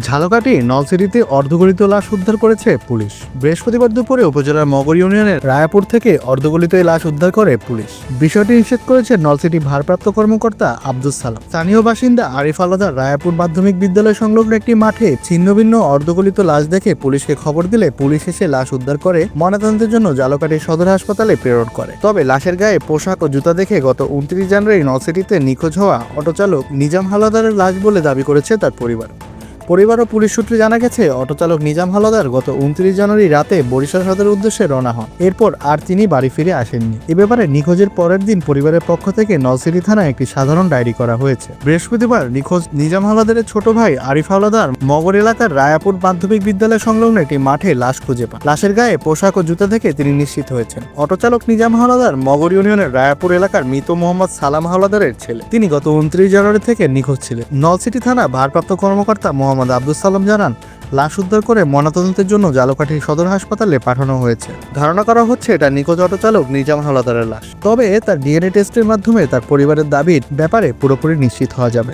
ঝালকাঠি নলছিটিতে অর্ধগলিত লাশ উদ্ধার করেছে পুলিশ। বৃহস্পতিবার দুপুরে উপজেলার মগর ইউনিয়নের রায়াপুর থেকে অর্ধগলিত এই লাশ উদ্ধার করে পুলিশ। বিষয়টি নিশ্চিত করেছেন নলছিটি ভারপ্রাপ্ত কর্মকর্তা আব্দুস সালাম। স্থানীয় বাসিন্দা আরিফ আলাদার রায়াপুর মাধ্যমিক বিদ্যালয় সংলগ্ন একটি মাঠে ছিন্নভিন্ন অর্ধগলিত লাশ দেখে পুলিশকে খবর দিলে পুলিশ এসে লাশ উদ্ধার করে ময়নাতদন্তের জন্য ঝালকাঠি সদর হাসপাতালে প্রেরণ করে। তবে লাশের গায়ে পোশাক ও জুতা দেখে গত 29 জানুয়ারি নলছিটিতে নিখোঁজ হওয়া অটোচালক নিজাম হাওলাদারের লাশ বলে দাবি করেছে তার পরিবার ও পুলিশ সূত্রে জানা গেছে, অটোচালক নিজাম হাওলাদার গত 29 জানুয়ারি রাতে বরিশাল সদরের উদ্দেশ্যে রওনা হন। এরপর আর তিনি বাড়ি ফিরে আসেননি। এ ব্যাপারে নিখোঁজের পরের দিন পরিবারের পক্ষ থেকে নলছিটি থানায় একটি সাধারণ ডায়েরি করা হয়েছে। বৃহস্পতিবার নিখোঁজ নিজাম হাওলাদারের ছোট ভাই আরিফ হাওলাদার মগর এলাকার রায়াপুর মাধ্যমিক বিদ্যালয় সংলগ্ন একটি মাঠে লাশ খুঁজে পান। লাশের গায়ে পোশাক ও জুতা দেখে তিনি নিশ্চিত হয়েছেন অটোচালক নিজাম হাওলাদার মগর ইউনিয়নের রায়াপুর এলাকার মৃত মোহাম্মদ সালাম হাওলাদারের ছেলে। তিনি গত 29 জানুয়ারি থেকে নিখোঁজ ছিলেন। নলছিটি থানা ভারপ্রাপ্ত কর্মকর্তা মোহাম্মদ আব্দুস সালাম জানান, লাশ উদ্ধার করে ময়নাতদন্তের জন্য ঝালকাঠি সদর হাসপাতালে পাঠানো হয়েছে। ধারণা করা হচ্ছে এটা নিখোঁজ অটোচালক নিজাম হাওলাদারের লাশ। তবে তার ডিএনএ টেস্টের মাধ্যমে তার পরিবারের দাবির ব্যাপারে পুরোপুরি নিশ্চিত হওয়া যাবে।